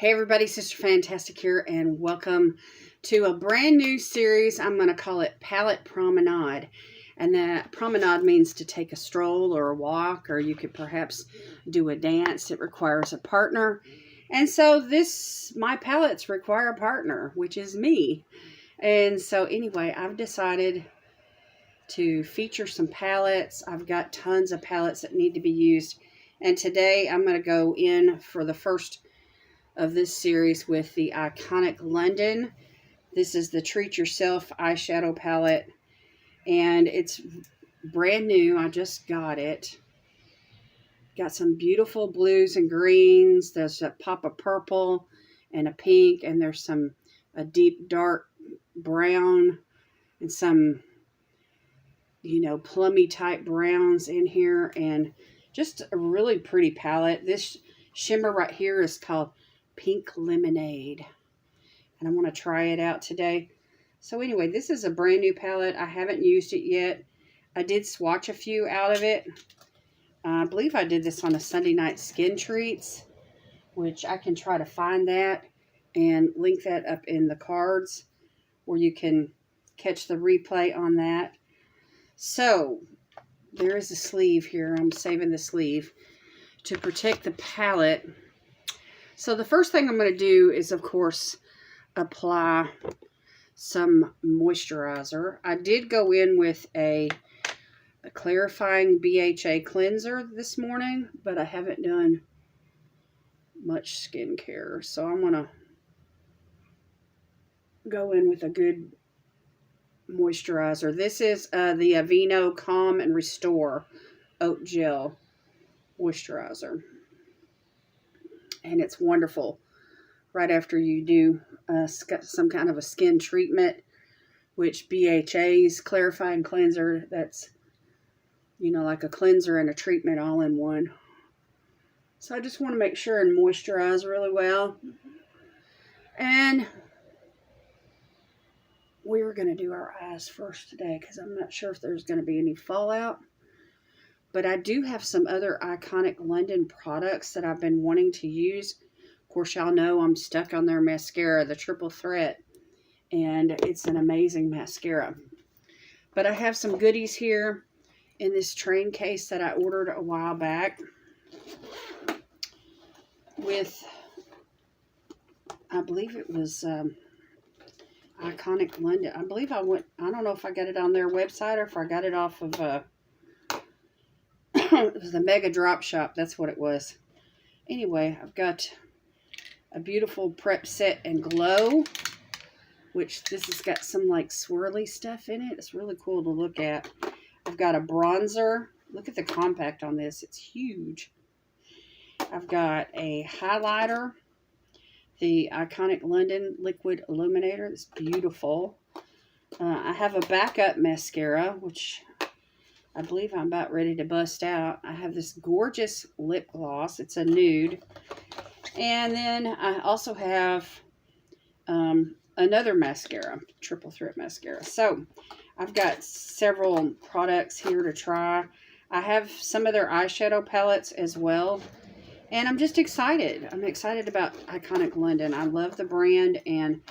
Hey everybody, Sister Fantastic here, and welcome to a brand new series. I'm going to call it Palette Promenade. And that promenade means to take a stroll or a walk, or you could perhaps do a dance. It requires a partner. And so my palettes require a partner, which is me. And so anyway, I've decided to feature some palettes. I've got tons of palettes that need to be used. And today I'm going to go in for the first of this series with the iconiclondon. This is the Treat Yourself eyeshadow palette, and it's brand new. I just got it. Got some beautiful blues and greens. There's a pop of purple and a pink, and there's a deep dark brown and some plummy type browns in here, and just a really pretty palette. This shimmer right here is called Pink Lemonade, and I want to try it out today. So anyway, this is a brand new palette. I haven't used it yet. I did swatch a few out of it. I believe I did this on a Sunday night skin treats, which I can try to find that and link that up in the cards where you can catch the replay on that. So there is a sleeve here. I'm saving the sleeve to protect the palette. So the first thing I'm going to do is, of course, apply some moisturizer. I did go in with a clarifying BHA cleanser this morning, but I haven't done much skincare. So I'm going to go in with a good moisturizer. This is the Aveeno Calm and Restore Oat Gel Moisturizer. And it's wonderful right after you do some kind of a skin treatment, which BHA's clarifying cleanser, that's, like a cleanser and a treatment all in one. So I just want to make sure and moisturize really well. And we were going to do our eyes first today because I'm not sure if there's going to be any fallout. But I do have some other iconiclondon products that I've been wanting to use. Of course, y'all know I'm stuck on their mascara, the Triple Threat. And it's an amazing mascara. But I have some goodies here in this train case that I ordered a while back. With, I believe it was iconiclondon. I believe I don't know if I got it on their website or if I got it off of... it was the Mega Drop Shop. That's what it was. Anyway, I've got a beautiful Prep Set and Glow, which this has got some like swirly stuff in it. It's really cool to look at. I've got a bronzer. Look at the compact on this. It's huge. I've got a highlighter, the iconiclondon Liquid Illuminator. It's beautiful. I have a backup mascara, which I believe I'm about ready to bust out. I have this gorgeous lip gloss. It's a nude. And then I also have another mascara, Triple Threat mascara. So I've got several products here to try. I have some of their eyeshadow palettes as well. And I'm just excited. I'm excited about iconiclondon. I love the brand, and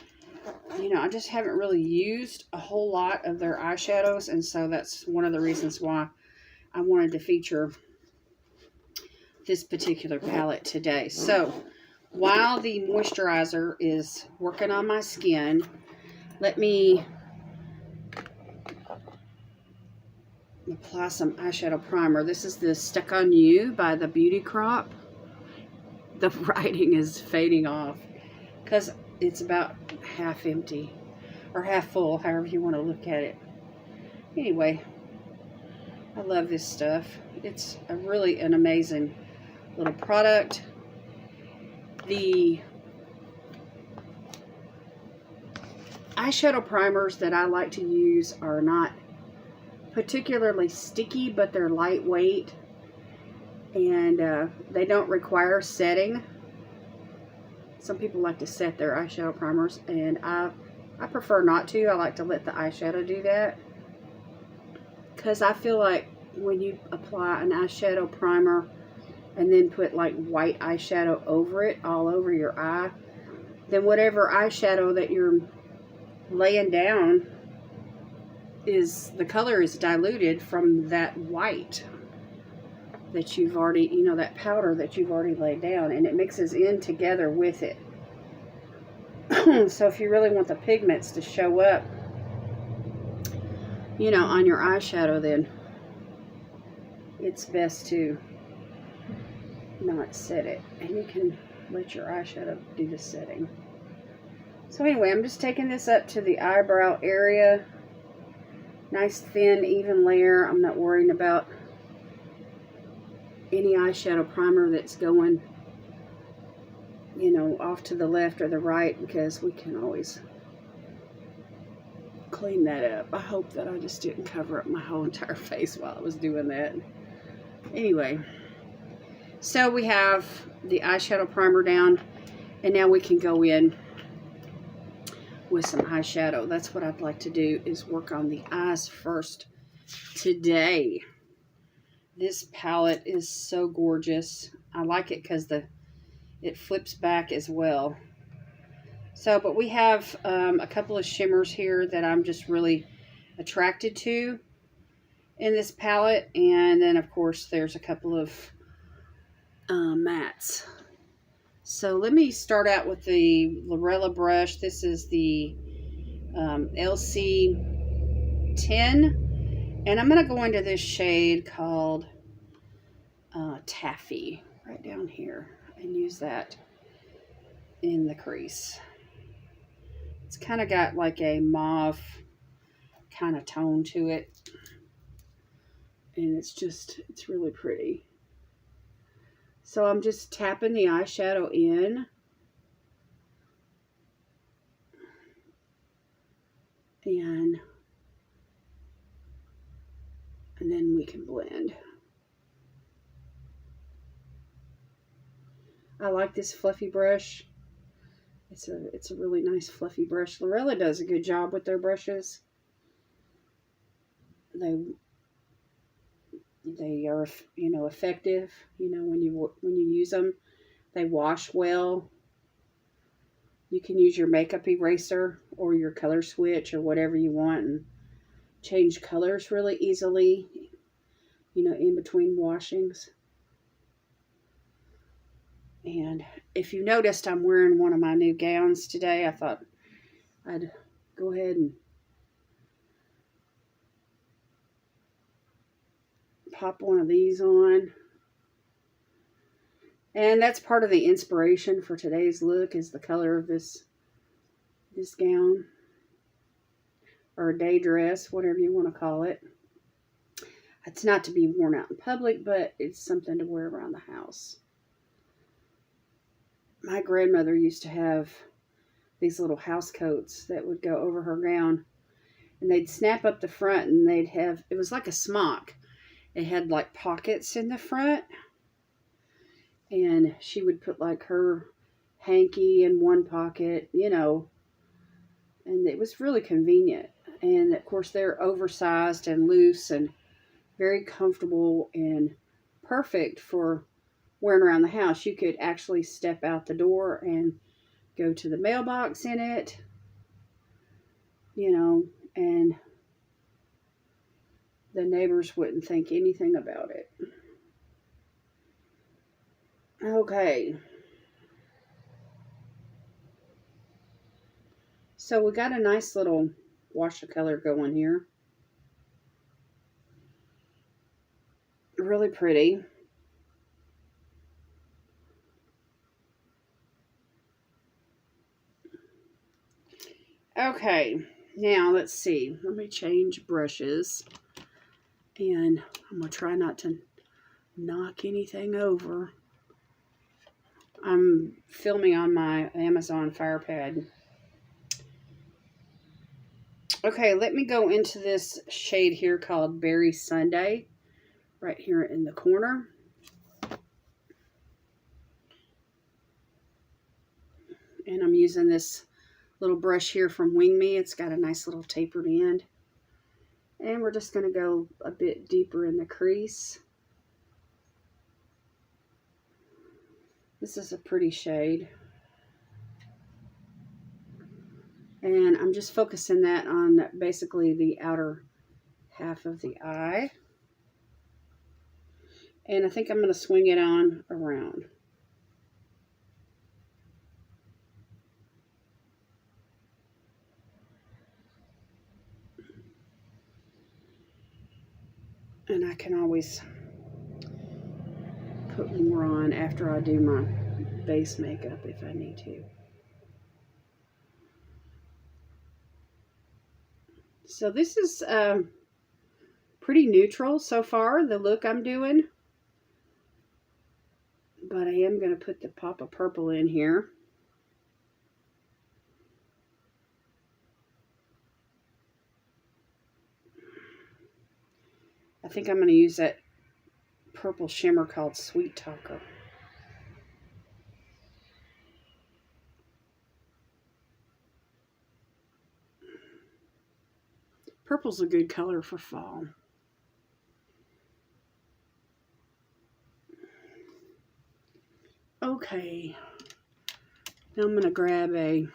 I just haven't really used a whole lot of their eyeshadows, and so that's one of the reasons why I wanted to feature this particular palette today. So, while the moisturizer is working on my skin, let me apply some eyeshadow primer. This is the Stuck on You by the Beauty Crop. The writing is fading off because it's about half empty or half full, however you want to look at it. Anyway, I love this stuff. It's really an amazing little product. The eyeshadow primers that I like to use are not particularly sticky, but they're lightweight, and they don't require setting. Some people like to set their eyeshadow primers, and I prefer not to. I like to let the eyeshadow do that, because I feel like when you apply an eyeshadow primer, and then put like white eyeshadow over it, all over your eye, then whatever eyeshadow that you're laying down the color is diluted from that white that you've already, that powder that you've already laid down, and it mixes in together with it. So if you really want the pigments to show up, on your eyeshadow, then it's best to not set it, and you can let your eyeshadow do the setting. So anyway, I'm just taking this up to the eyebrow area. Nice thin even layer. I'm not worrying about any eyeshadow primer that's going off to the left or the right, because we can always clean that up. I hope that I just didn't cover up my whole entire face while I was doing that. Anyway, so we have the eyeshadow primer down, and now we can go in with some eyeshadow. That's what I'd like to do, is work on the eyes first today. This palette is so gorgeous. I like it because it flips back as well. So, but we have a couple of shimmers here that I'm just really attracted to in this palette. And then, of course, there's a couple of mattes. So let me start out with the Lorella brush. This is the LC10. And I'm going to go into this shade called Taffy right down here and use that in the crease. It's kind of got like a mauve kind of tone to it. And it's really pretty. So I'm just tapping the eyeshadow in. And then we can blend. I like this fluffy brush. It's a really nice fluffy brush. Lorella does a good job with their brushes. They are, effective, when you use them. They wash well. You can use your makeup eraser or your color switch or whatever you want and change colors really easily, in between washings. And if you noticed, I'm wearing one of my new gowns today. I thought I'd go ahead and pop one of these on. And that's part of the inspiration for today's look, is the color of this gown, or a day dress, whatever you want to call it. It's not to be worn out in public, but it's something to wear around the house. My grandmother used to have these little house coats that would go over her gown, and they'd snap up the front, and it was like a smock. It had like pockets in the front, and she would put like her hanky in one pocket, and it was really convenient. And of course they're oversized and loose and very comfortable and perfect for wearing around the house. You could actually step out the door and go to the mailbox in it, and the neighbors wouldn't think anything about it. Okay. So we got a nice little wash of color going here. Really pretty. Okay, now let's see. Let me change brushes. And I'm going to try not to knock anything over. I'm filming on my Amazon Fire Pad. Okay, let me go into this shade here called Berry Sunday, right here in the corner. And I'm using this little brush here from Wing Me. It's got a nice little tapered end. And we're just going to go a bit deeper in the crease. This is a pretty shade. And I'm just focusing that on basically the outer half of the eye. And I think I'm going to swing it on around. And I can always put more on after I do my base makeup if I need to. So this is pretty neutral so far, the look I'm doing. But I am going to put the pop of purple in here. I think I'm going to use that purple shimmer called Sweet Talker. Purple's a good color for fall. Okay, now I'm going to grab a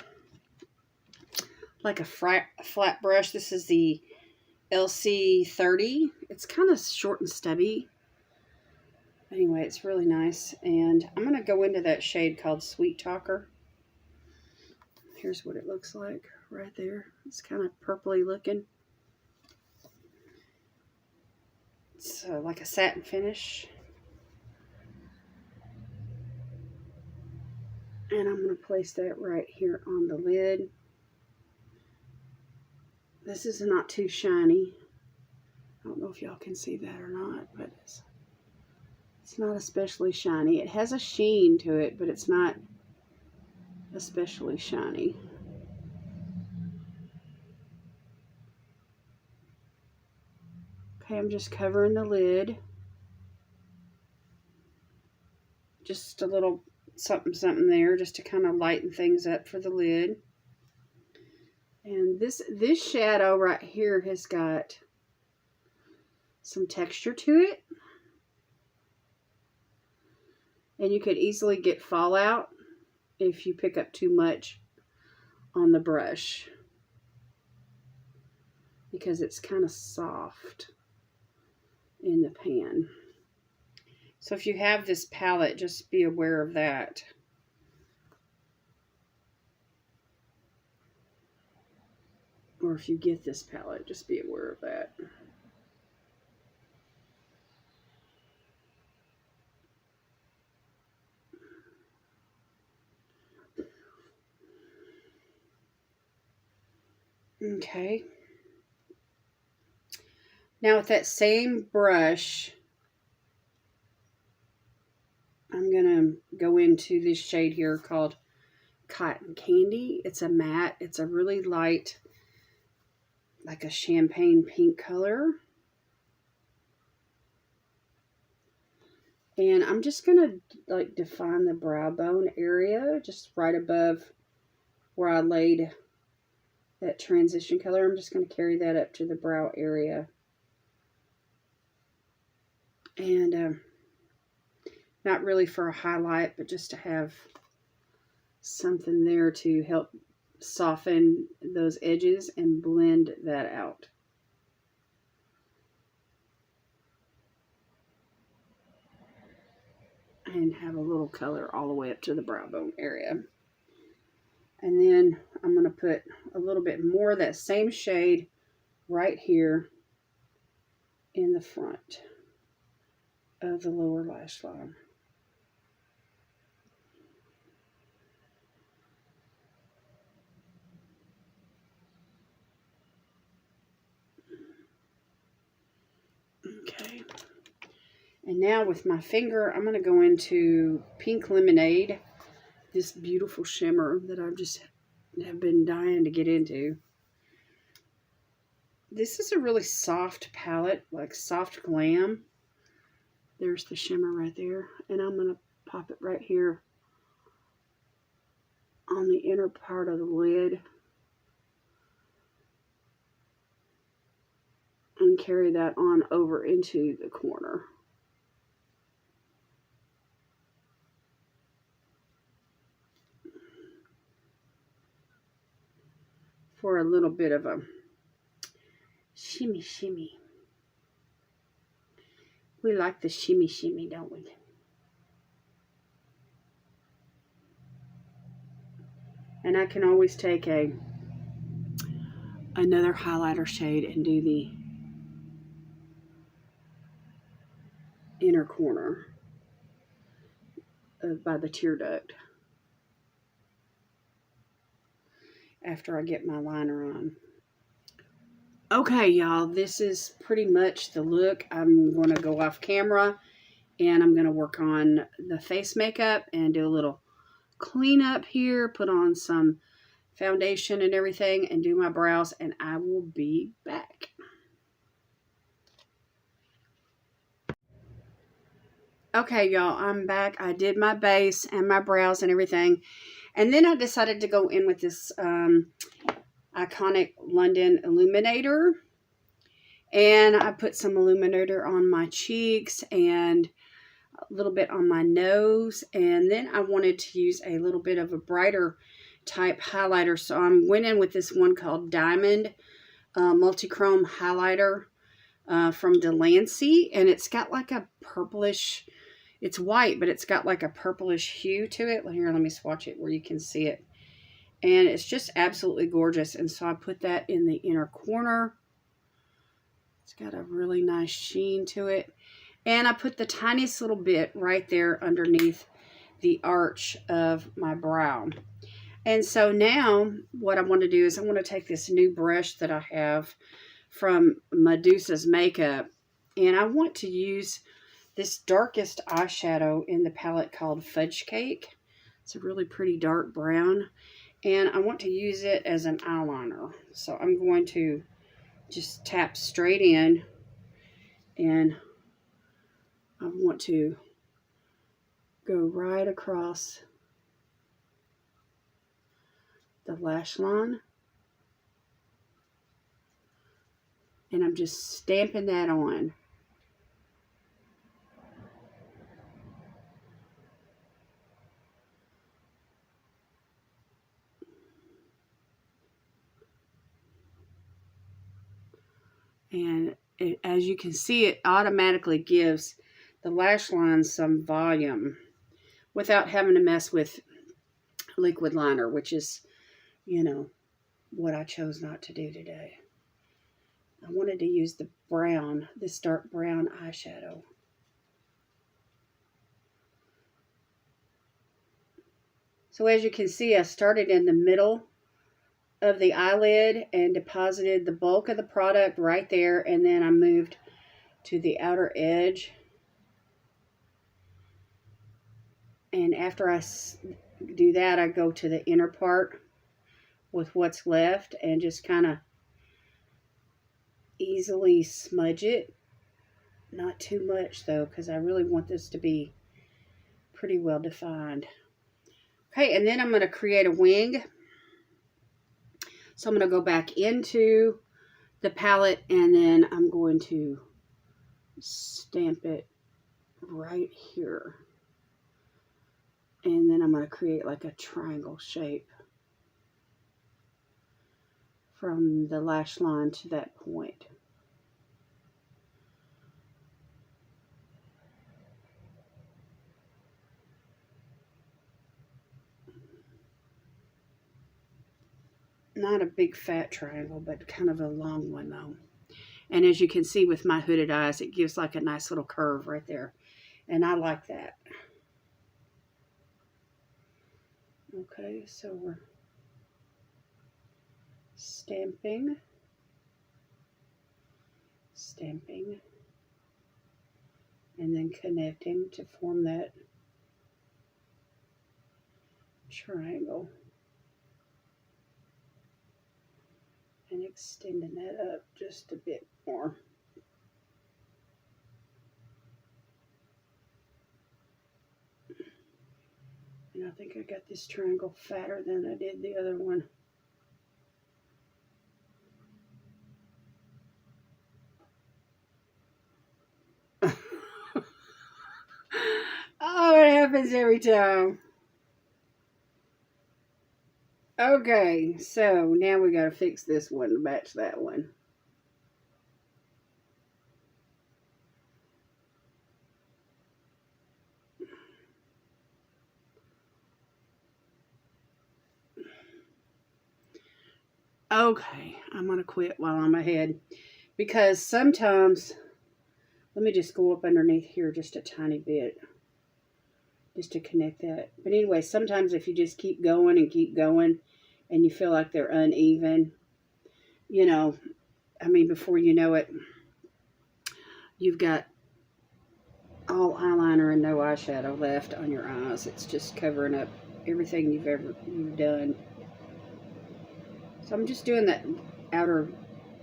flat brush. This is the LC30. It's kind of short and stubby. Anyway, it's really nice. And I'm going to go into that shade called Sweet Talker. Here's what it looks like right there. It's kind of purpley looking. It's like a satin finish. And I'm going to place that right here on the lid. This is not too shiny. I don't know if y'all can see that or not, but it's not especially shiny. It has a sheen to it, but it's not especially shiny. Okay, I'm just covering the lid. Just a little something there just to kind of lighten things up for the lid. And this shadow right here has got some texture to it. And you could easily get fallout if you pick up too much on the brush, because it's kind of soft in the pan. So if you have this palette, just be aware of that. Or if you get this palette, just be aware of that. Okay. Now with that same brush, I'm going to go into this shade here called Cotton Candy. It's a matte. It's a really light, like a champagne pink color. And I'm just going to like define the brow bone area just right above where I laid that transition color. I'm just going to carry that up to the brow area. And not really for a highlight, but just to have something there to help soften those edges and blend that out. And have a little color all the way up to the brow bone area. And then I'm going to put a little bit more of that same shade right here in the front of the lower lash line. Okay. And now with my finger, I'm going to go into Pink Lemonade, this beautiful shimmer that I've just have been dying to get into. This is a really soft palette, like soft glam. There's the shimmer right there. And I'm going to pop it right here on the inner part of the lid. And carry that on over into the corner. for a little bit of a shimmy shimmy. We like the shimmy shimmy, don't we? And I can always take another highlighter shade and do the inner corner by the tear duct after I get my liner on. Okay, y'all, this is pretty much the look. I'm going to go off camera and I'm going to work on the face makeup and do a little cleanup here, put on some foundation and everything, and do my brows, and I will be back. Okay, y'all, I'm back. I did my base and my brows and everything, and then I decided to go in with this iconiclondon illuminator, and I put some illuminator on my cheeks and a little bit on my nose, and then I wanted to use a little bit of a brighter type highlighter, so I went in with this one called Diamond Multichrome Highlighter from Delancey, and it's got like a purplish, it's white, but it's got like a purplish hue to it. Here, let me swatch it where you can see it, and it's just absolutely gorgeous. And so I put that in the inner corner. It's got a really nice sheen to it, and I put the tiniest little bit right there underneath the arch of my brow. And so now what I want to do is I want to take this new brush that I have from Medusa's Makeup, and I want to use this darkest eyeshadow in the palette called Fudge Cake. It's a really pretty dark brown, and I want to use it as an eyeliner. So I'm going to just tap straight in, and I want to go right across the lash line, and I'm just stamping that on. And as you can see, it automatically gives the lash line some volume without having to mess with liquid liner, which is, you know, what I chose not to do today. I wanted to use the brown, this dark brown eyeshadow. So as you can see, I started in the middle of the eyelid and deposited the bulk of the product right there, and then I moved to the outer edge. And after I do that, I go to the inner part with what's left and just kind of easily smudge it. Not too much though, because I really want this to be pretty well defined. Okay, and then I'm going to create a wing. So I'm going to go back into the palette, and then I'm going to stamp it right here. And then I'm going to create like a triangle shape from the lash line to that point. Not a big fat triangle, but kind of a long one though. And as you can see with my hooded eyes, it gives like a nice little curve right there. And I like that. Okay, so we're stamping, and then connecting to form that triangle. And extending that up just a bit more. And I think I got this triangle fatter than I did the other one. Oh, it happens every time. Okay, so now we got to fix this one to match that one. Okay, I'm going to quit while I'm ahead because sometimes, let me just go up underneath here just a tiny bit just to connect that. But anyway, sometimes if you just keep going and you feel like they're uneven, you know, I mean, before you know it, you've got all eyeliner and no eyeshadow left on your eyes. It's just covering up everything you've done. So I'm just doing that outer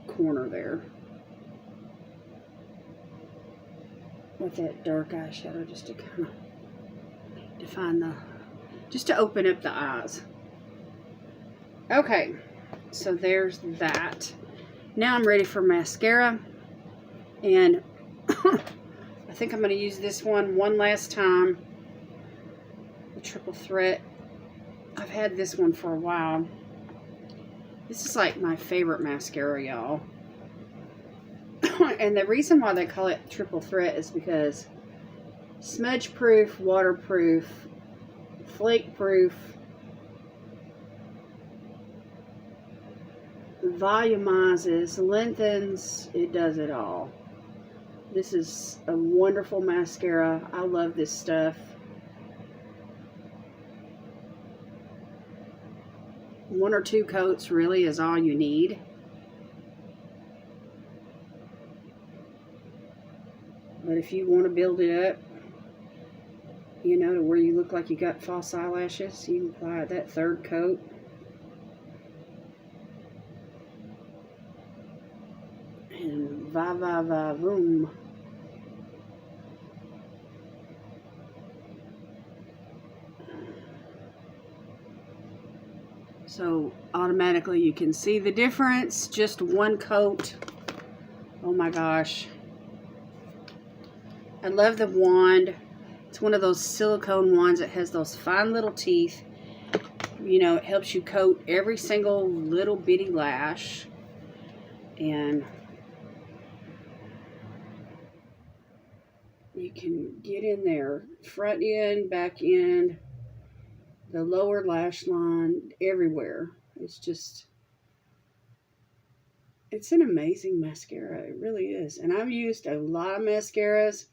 corner there with that dark eyeshadow just to kind of define just to open up the eyes. Okay, so there's that. Now I'm ready for mascara, and I think I'm going to use this one last time, the Triple Threat. I've had this one for a while. This is like my favorite mascara, y'all. And the reason why they call it Triple Threat is because smudge proof, waterproof, flake proof, volumizes, lengthens, it does it all. This is a wonderful mascara. I love this stuff. One or two coats really is all you need. But if you want to build it up, you know, to where you look like you got false eyelashes, you can apply that third coat. And boom. So automatically you can see the difference. Just one coat. Oh my gosh. I love the wand. It's one of those silicone wands that has those fine little teeth. You know, it helps you coat every single little bitty lash. And you can get in there, front end, back end, the lower lash line, everywhere. It's an amazing mascara. It really is. And I've used a lot of mascaras,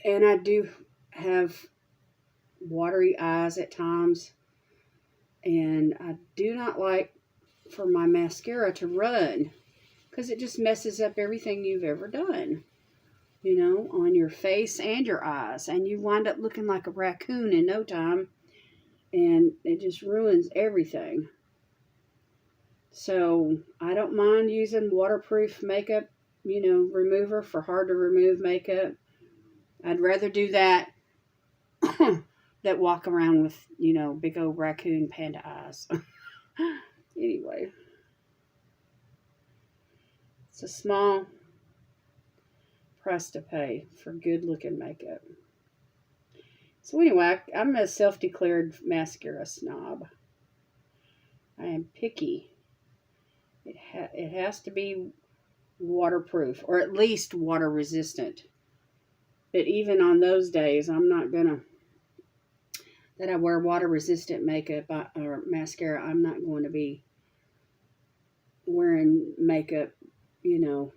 and I do have watery eyes at times, and I do not like for my mascara to run because it just messes up everything you've ever done, you know, on your face and your eyes, and you wind up looking like a raccoon in no time, and it just ruins everything. So I don't mind using waterproof makeup, you know, remover for hard to remove makeup. I'd rather do that than walk around with, you know, big old raccoon panda eyes. Anyway, it's a small price to pay for good looking makeup. So anyway, I'm a self-declared mascara snob. I am picky. It has to be waterproof, or at least water resistant. But even on those days, I'm not gonna, that I wear water resistant makeup or mascara, I'm not going to be wearing makeup, you know,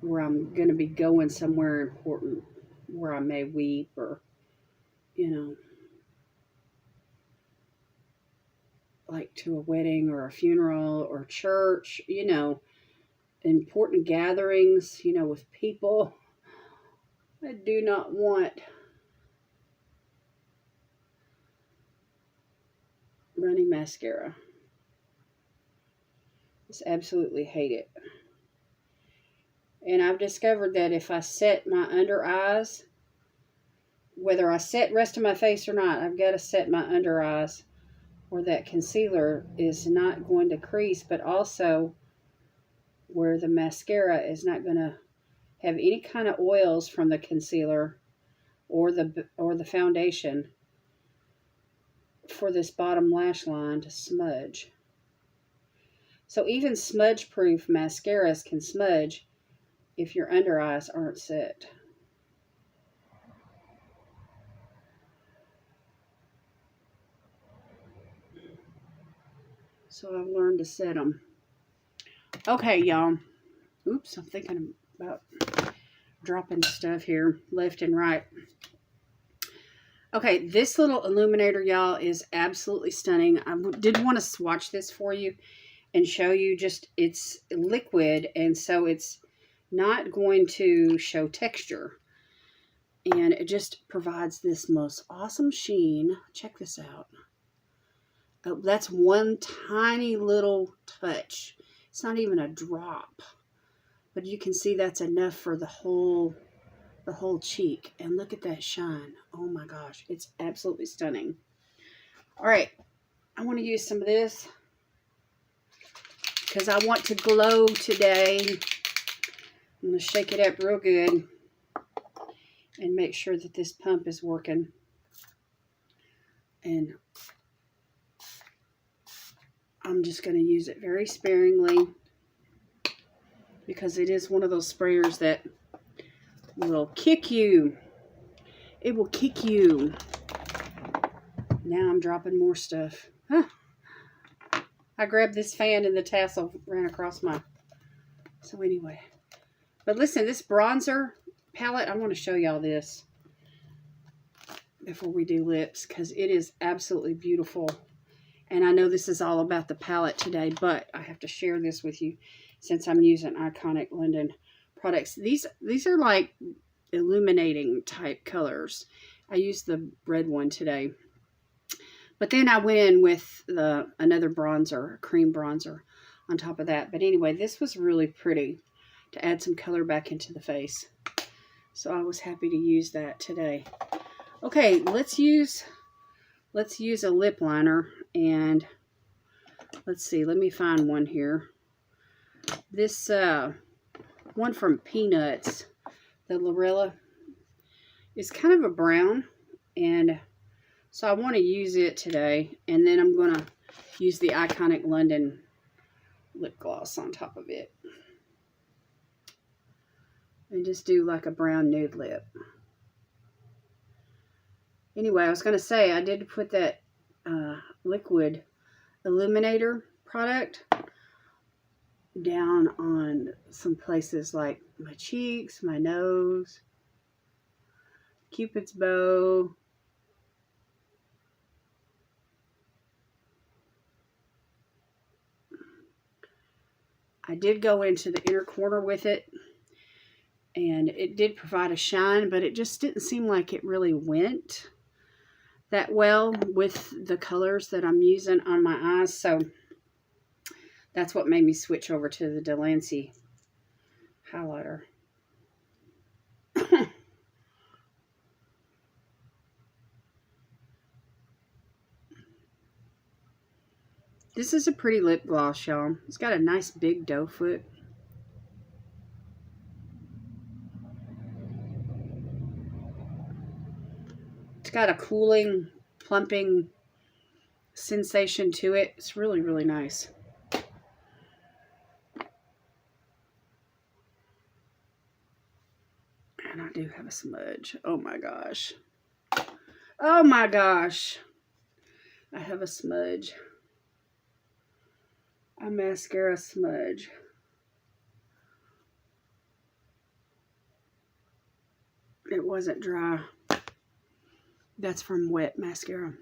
where I'm going to be going somewhere important, where I may weep, or, you know, like to a wedding or a funeral or church, you know, important gatherings, you know, with people. I do not want running mascara. Just absolutely hate it. And I've discovered that if I set my under eyes, whether I set rest of my face or not, I've got to set my under eyes where that concealer is not going to crease, but also where the mascara is not going to have any kind of oils from the concealer or the foundation for this bottom lash line to smudge. So even smudge-proof mascaras can smudge if your under eyes aren't set. So I've learned to set them. Okay, y'all. Oops, I'm thinking about dropping stuff here left and right. Okay, this little illuminator, y'all, is absolutely stunning. I did want to swatch this for you and show you just it's liquid, and so it's not going to show texture. And it just provides this most awesome sheen. Check this out. Oh, that's one tiny little touch. It's not even a drop. But you can see that's enough for the whole cheek. And look at that shine. Oh my gosh. It's absolutely stunning. All right. I want to use some of this because I want to glow today. I'm going to shake it up real good and make sure that this pump is working. And I'm just going to use it very sparingly because it is one of those sprayers that will kick you. It will kick you. Now I'm dropping more stuff. Huh. I grabbed this fan and the tassel ran across my... So anyway. But listen, this bronzer palette, I want to show y'all this before we do lips because it is absolutely beautiful. And I know this is all about the palette today, but I have to share this with you since I'm using iconiclondon products. These are like illuminating type colors. I used the red one today. But then I went in with another bronzer, cream bronzer on top of that. But anyway, this was really pretty to add some color back into the face. So I was happy to use that today. Okay, let's use a lip liner, and let's see, let me find one here. This one from Peanuts, the Lorella, is kind of a brown, and so I want to use it today, and then I'm going to use the iconiclondon lip gloss on top of it. And just do like a brown nude lip. Anyway, I was going to say, I did put that liquid illuminator product down on some places like my cheeks, my nose, Cupid's bow. I did go into the inner corner with it, and it did provide a shine, but it just didn't seem like it really went that well with the colors that I'm using on my eyes. So that's what made me switch over to the Delancey highlighter. This is a pretty lip gloss, y'all. It's got a nice big doe foot. It's got a cooling, plumping sensation to it. It's really, really nice. And I do have a smudge. Oh my gosh. Oh my gosh. I have a smudge. A mascara smudge. It wasn't dry. That's from wet mascara.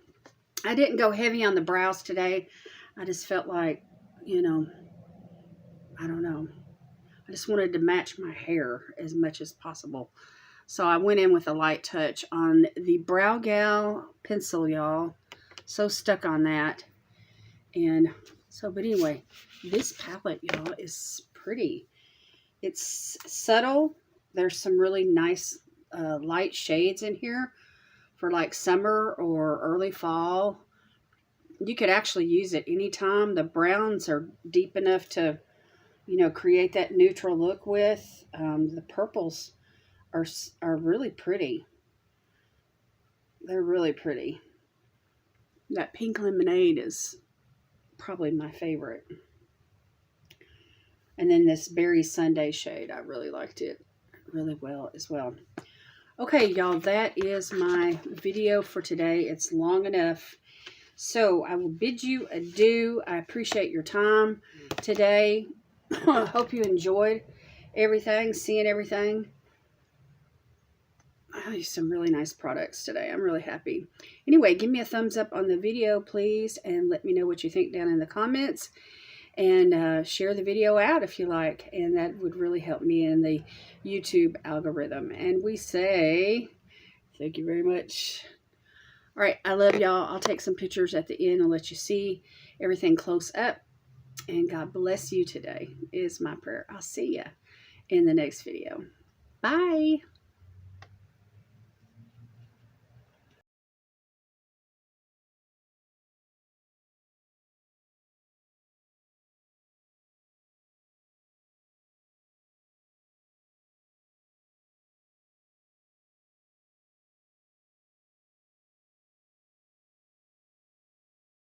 I didn't go heavy on the brows today. I just felt like, you know, I don't know. I just wanted to match my hair as much as possible. So I went in with a light touch on the Brow Gal pencil, y'all. So stuck on that. And so, but anyway, this palette, y'all, is pretty. It's subtle. There's some really nice light shades in here for like summer or early fall. You could actually use it anytime. The browns are deep enough to, you know, create that neutral look with. The purples are really pretty. They're really pretty. That pink lemonade is probably my favorite. And then this berry sundae shade, I really liked it really well as well. Okay, y'all, that is my video for today. It's long enough. So I will bid you adieu. I appreciate your time today. I hope you enjoyed everything, seeing everything. I used some really nice products today. I'm really happy. Anyway, give me a thumbs up on the video, please, and let me know what you think down in the comments. And share the video out if you like, and that would really help me in the YouTube algorithm. And we say thank you very much. All right, I love y'all. I'll take some pictures at the end and let you see everything close up. And God bless you today is my prayer. I'll see you in the next video. Bye.